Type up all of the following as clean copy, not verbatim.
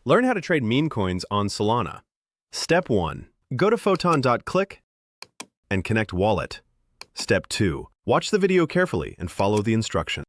Learn how to trade meme coins on Solana. Step 1. Go to photon.click and connect wallet. Step 2. Watch the video carefully and follow the instructions.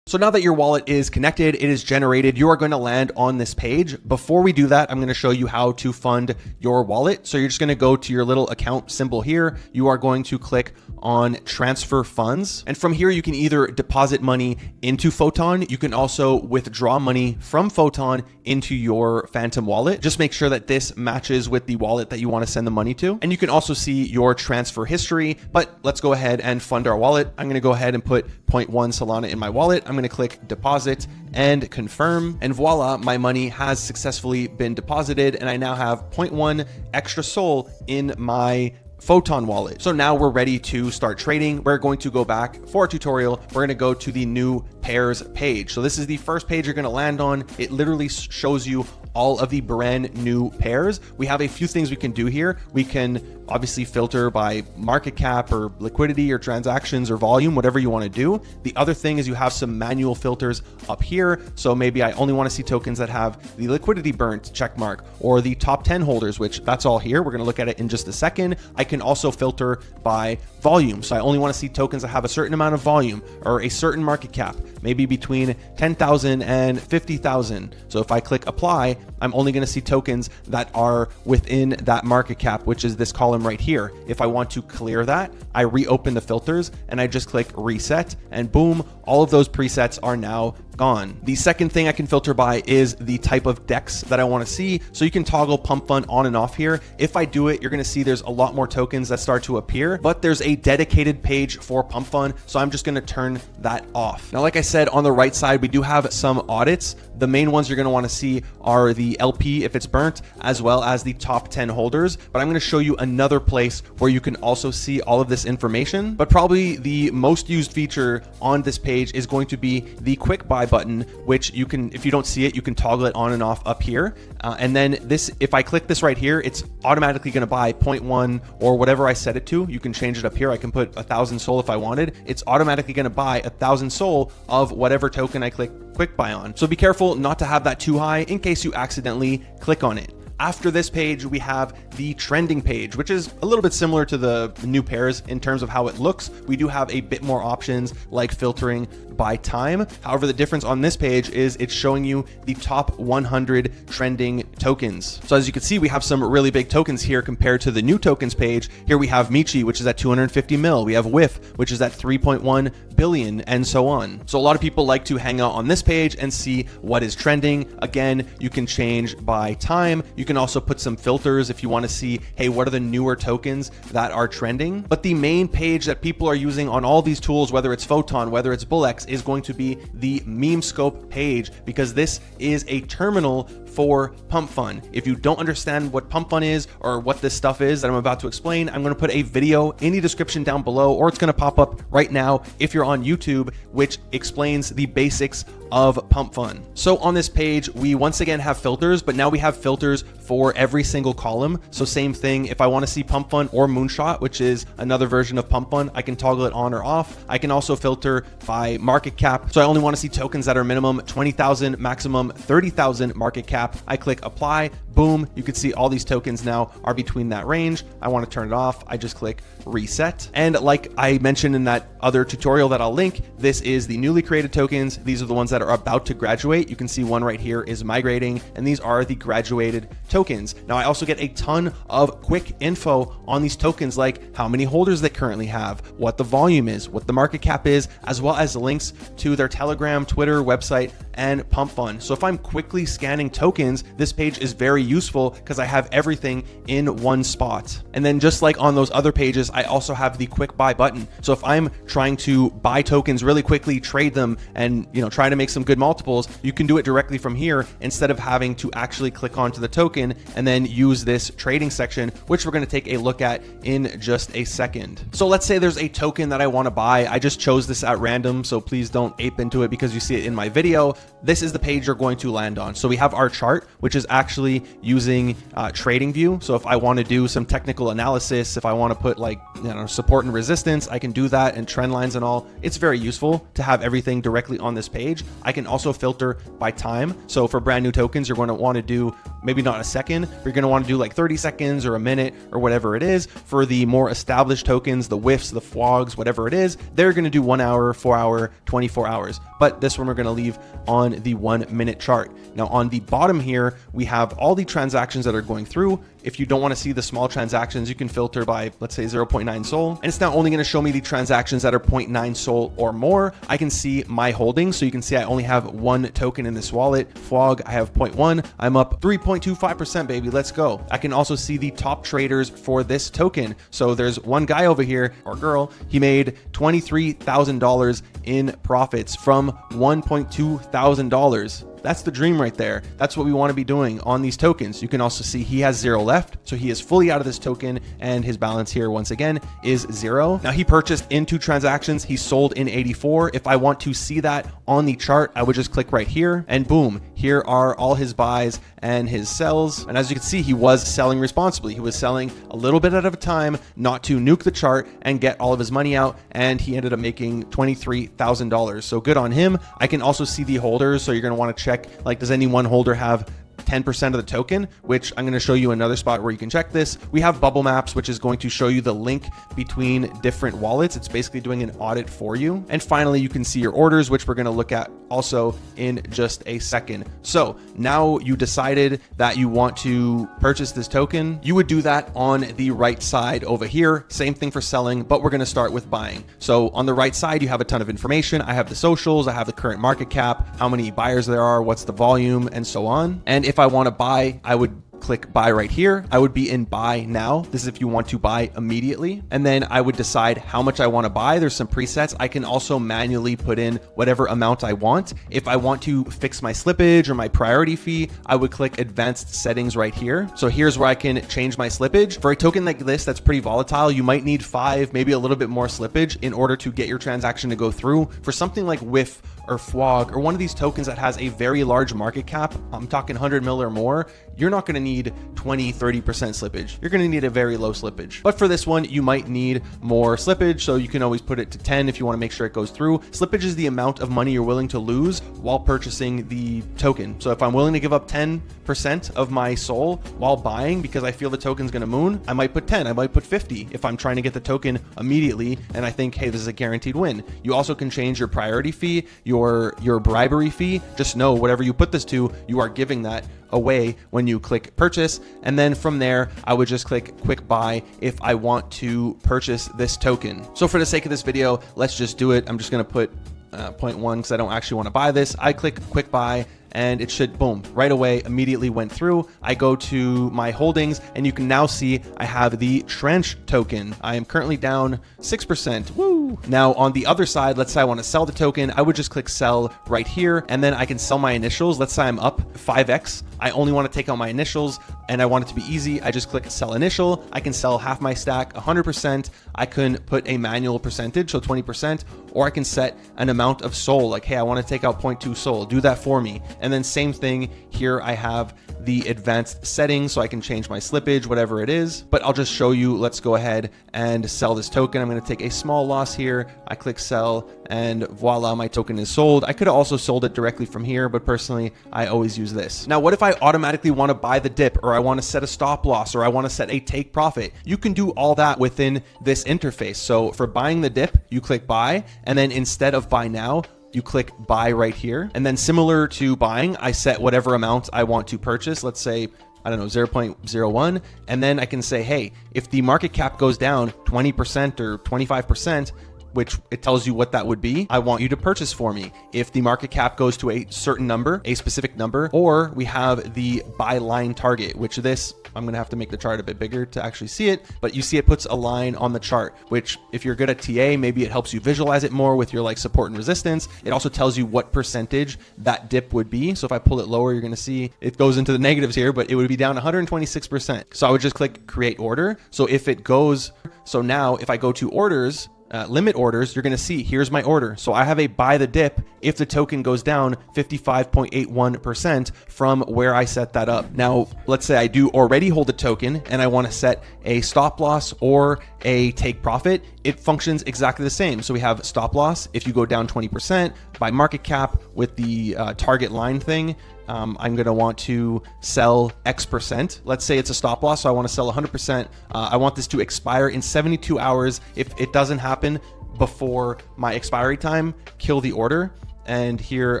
So now that your wallet is connected, it is generated, you are going to land on this page. Before we do that, I'm going to show you how to fund your wallet. So you're just going to go to your little account symbol here. You are going to click on transfer funds. And from here, you can either deposit money into Photon. You can also withdraw money from Photon into your Phantom wallet. Just make sure that this matches with the wallet that you want to send the money to. And you can also see your transfer history, but let's go ahead and fund our wallet. I'm going to go ahead and put 0.1 Solana in my wallet. I'm going to click deposit and confirm, and voila, my money has successfully been deposited, and I now have 0.1 extra SOL in my Photon wallet. So now we're ready to start trading. We're going to go back for a tutorial. We're going to go to the new pairs page. So this is the first page you're going to land on. It literally shows you all of the brand new pairs. We have a few things we can do here. We can obviously filter by market cap or liquidity or transactions or volume, whatever you want to do. The other thing is you have some manual filters up here. So maybe I only want to see tokens that have the liquidity burnt check mark, or the top 10 holders, which that's all here. We're going to look at it in just a second. I can also filter by volume. So I only want to see tokens that have a certain amount of volume or a certain market cap, maybe between 10,000 and 50,000. So if I click apply, I'm only going to see tokens that are within that market cap, which is this column right here. If I want to clear that, I reopen the filters and I just click reset, and boom, all of those presets are now gone. The second thing I can filter by is the type of DEX that I want to see. So you can toggle pump fund on and off here. If I do it, you're going to see there's a lot more tokens that start to appear, but there's a dedicated page for pump fund. So I'm just going to turn that off. Now, like I said, on the right side, we do have some audits. The main ones you're going to want to see are the LP if it's burnt, as well as the top 10 holders. But I'm going to show you another place where you can also see all of this information. But probably the most used feature on this page is going to be the quick buy button, which you can, if you don't see it, you can toggle it on and off up here. And then this, if I click this right here, it's automatically going to buy 0.1 or whatever I set it to. You can change it up here. I can put 1,000 SOL if I wanted. It's automatically going to buy 1,000 SOL of whatever token I click quick buy on. So be careful not to have that too high in case you accidentally click on it. After this page, we have the trending page, which is a little bit similar to the new pairs in terms of how it looks. We do have a bit more options like filtering by time. However, the difference on this page is it's showing you the top 100 trending tokens. So as you can see, we have some really big tokens here compared to the new tokens page. Here we have Michi, which is at 250 mil. We have WIF, which is at 3.1 billion, and so on. So a lot of people like to hang out on this page and see what is trending. Again, you can change by time. You can also put some filters if you want to see, hey, what are the newer tokens that are trending? But the main page that people are using on all these tools, whether it's Photon, whether it's BullX, is going to be the meme scope page, because this is a terminal for pump fund. If you don't understand what pump fund is or what this stuff is that I'm about to explain, I'm going to put a video in the description down below, or it's going to pop up right now if you're on YouTube, which explains the basics of pump fund. So on this page, we once again have filters, but now we have filters for every single column. So same thing, if I want to see pump fund or moonshot, which is another version of pump fund, I can toggle it on or off. I can also filter by market cap. So I only want to see tokens that are minimum 20,000, maximum 30,000 market cap. I click apply, boom, you can see all these tokens now are between that range. I want to turn it off. I just click reset. And like I mentioned in that other tutorial that I'll link, this is the newly created tokens. These are the ones that are about to graduate. You can see one right here is migrating, and these are the graduated tokens. Now I also get a ton of quick info on these tokens, like how many holders they currently have, what the volume is, what the market cap is, as well as links to their Telegram, Twitter, website, and pump fund. So if I'm quickly scanning tokens, this page is very useful because I have everything in one spot. And then just like on those other pages, I also have the quick buy button. So if I'm trying to buy tokens really quickly, trade them, and try to make some good multiples, you can do it directly from here instead of having to actually click onto the token and then use this trading section, which we're going to take a look at in just a second. So let's say there's a token that I want to buy. I just chose this at random, so please don't ape into it because you see it in my video. this is the page you're going to land on. So we have our chart, which is actually using TradingView. So if I want to do some technical analysis, if I want to put like, support and resistance, I can do that, and trend lines and all. It's very useful to have everything directly on this page. I can also filter by time. So for brand new tokens, you're going to want to do maybe not a second, but you're going to want to do like 30 seconds or a minute or whatever it is. For the more established tokens, the WIFs, the FWOGs, whatever it is, they're going to do 1 hour, 4 hour, 24 hours. But this one we're going to leave on the 1 minute chart. Now on the bottom here, we have all the transactions that are going through. If you don't want to see the small transactions, you can filter by, let's say, 0.9 SOL. And it's now only going to show me the transactions that are 0.9 SOL or more. I can see my holdings. So you can see I only have 1 token in this wallet. FWOG, I have 0.1. I'm up 3.25%, baby. Let's go. I can also see the top traders for this token. So there's one guy over here, or girl, he made $23,000 in profits from $1,200. That's the dream right there. That's what we want to be doing on these tokens. You can also see he has 0 left. So he is fully out of this token, and his balance here once again is 0. Now he purchased in 2 transactions. He sold in 84. If I want to see that on the chart, I would just click right here, and boom, here are all his buys and his sells. And as you can see, he was selling responsibly. He was selling a little bit at a time, not to nuke the chart and get all of his money out. And he ended up making $23,000. So good on him. I can also see the holders. So you're going to want to check, like, does any one holder have 10% of the token, which I'm going to show you another spot where you can check this. We have bubble maps, which is going to show you the link between different wallets. It's basically doing an audit for you. And finally, you can see your orders, which we're going to look at also in just a second. So now you decided that you want to purchase this token. You would do that on the right side over here. Same thing for selling, but we're going to start with buying. So on the right side, you have a ton of information. I have the socials, I have the current market cap, how many buyers there are, what's the volume, and so on. And if I want to buy, I would click buy right here. I would be in buy now. This is if you want to buy immediately. And then I would decide how much I want to buy. There's some presets. I can also manually put in whatever amount I want. If I want to fix my slippage or my priority fee, I would click advanced settings right here. So here's where I can change my slippage. For a token like this that's pretty volatile, you might need 5, maybe a little bit more slippage in order to get your transaction to go through. For something like WIF or FWOG or one of these tokens that has a very large market cap, I'm talking 100 mil or more, you're not going to need 20, 30% slippage. You're going to need a very low slippage. But for this one, you might need more slippage. So you can always put it to 10 if you want to make sure it goes through. Slippage is the amount of money you're willing to lose while purchasing the token. So if I'm willing to give up 10% of my SOL while buying because I feel the token's going to moon, I might put 10, I might put 50 if I'm trying to get the token immediately and I think, hey, this is a guaranteed win. You also can change your priority fee, your bribery fee. Just know whatever you put this to, you are giving that away when you click purchase. And then from there, I would just click quick buy if I want to purchase this token. So for the sake of this video, let's just do it. I'm just going to put 0.1 because I don't actually want to buy this. I click quick buy and it should, boom, right away, immediately went through. I go to my holdings and you can now see I have the Trench token. I am currently down 6%. Woo! Now on the other side, let's say I want to sell the token. I would just click sell right here and then I can sell my initials. Let's say I'm up 5x. I only want to take out my initials and I want it to be easy. I just click sell initial. I can sell half my stack 100%. I can put a manual percentage, so 20%, or I can set an amount of SOL, like, hey, I want to take out 0.2 SOL. Do that for me. And then same thing here, I have the advanced settings so I can change my slippage, whatever it is, but I'll just show you. Let's go ahead and sell this token. I'm going to take a small loss here. I click sell and voila, my token is sold. I could have also sold it directly from here, but personally, I always use this. Now, what if I automatically want to buy the dip, or I want to set a stop loss, or I want to set a take profit? You can do all that within this interface. So for buying the dip, you click buy, and then instead of buy now, you click buy right here. And then similar to buying, I set whatever amount I want to purchase. Let's say, I don't know, 0.01. And then I can say, hey, if the market cap goes down 20% or 25%, which it tells you what that would be, I want you to purchase for me. If the market cap goes to a certain number, a specific number, or we have the buy line target, which this, I'm going to have to make the chart a bit bigger to actually see it, but you see it puts a line on the chart, which if you're good at TA, maybe it helps you visualize it more with your like support and resistance. It also tells you what percentage that dip would be. So if I pull it lower, you're going to see it goes into the negatives here, but it would be down 126%. So I would just click create order. So if it goes, so now if I go to orders, limit orders, you're going to see here's my order. So I have a buy the dip if the token goes down 55.81% from where I set that up. Now, let's say I do already hold a token and I want to set a stop loss or a take profit. It functions exactly the same. So we have stop loss if you go down 20% by market cap with the target line thing. I'm going to want to sell X%. Let's say it's a stop loss, so I want to sell 100%. I want this to expire in 72 hours. If it doesn't happen before my expiry time, kill the order. And here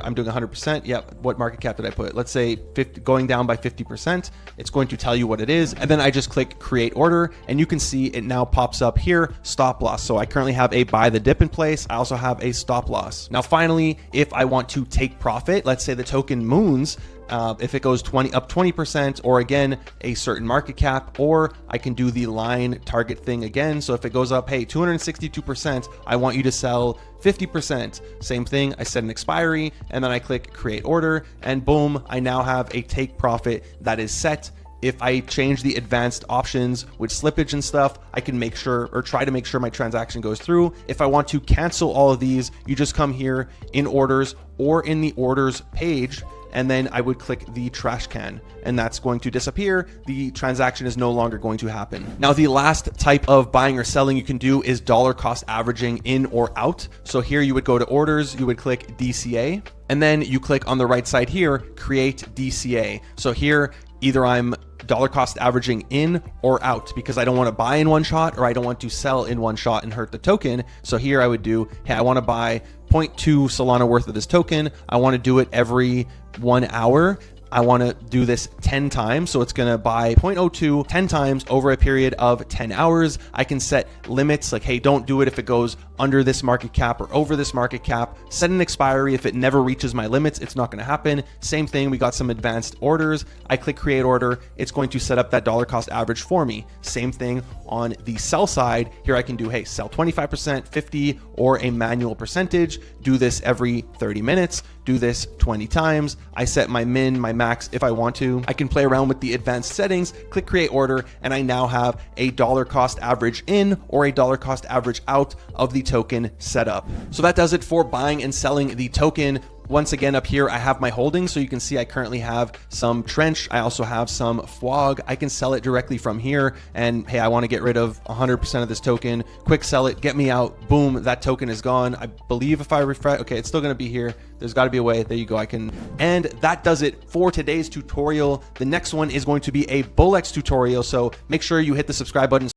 I'm doing 100%. Yep. What market cap did I put? Let's say 50, going down by 50%. It's going to tell you what it is. And then I just click create order and you can see it now pops up here, stop loss. So I currently have a buy the dip in place. I also have a stop loss. Now, finally, if I want to take profit, let's say the token moons, if it goes up 20%, or again, a certain market cap, or I can do the line target thing again. So if it goes up, hey, 262%, I want you to sell 50%. Same thing, I set an expiry and then I click create order and boom, I now have a take profit that is set. If I change the advanced options with slippage and stuff, I can make sure or try to make sure my transaction goes through. If I want to cancel all of these, you just come here in orders or in the orders page, and then I would click the trash can and that's going to disappear. The transaction is no longer going to happen. Now, the last type of buying or selling you can do is dollar cost averaging in or out. So here you would go to orders, you would click DCA, and then you click on the right side here, create DCA. So here, either I'm dollar cost averaging in or out because I don't want to buy in one shot or I don't want to sell in one shot and hurt the token. So here I would do, hey, I want to buy 0.2 Solana worth of this token. I want to do it every 1 hour. I want to do this 10 times. So it's going to buy 0.02 10 times over a period of 10 hours. I can set limits like, hey, don't do it if it goes under this market cap or over this market cap. Set an expiry. If it never reaches my limits, it's not going to happen. Same thing. We got some advanced orders. I click create order. It's going to set up that dollar cost average for me. Same thing on the sell side. Here I can do, hey, sell 25%, 50, or a manual percentage. Do this every 30 minutes. Do this 20 times. I set my min, my max if I want to. I can play around with the advanced settings, click create order, and I now have a dollar cost average in or a dollar cost average out of the token set up. So that does it for buying and selling the token. Once again, up here, I have my holdings. So you can see I currently have some Trench. I also have some FWOG. I can sell it directly from here. And hey, I want to get rid of 100% of this token. Quick sell it, get me out. Boom, that token is gone. I believe if I refresh, okay, it's still going to be here. There's got to be a way. There you go. I can. And that does it for today's tutorial. The next one is going to be a Bullx tutorial. So make sure you hit the subscribe button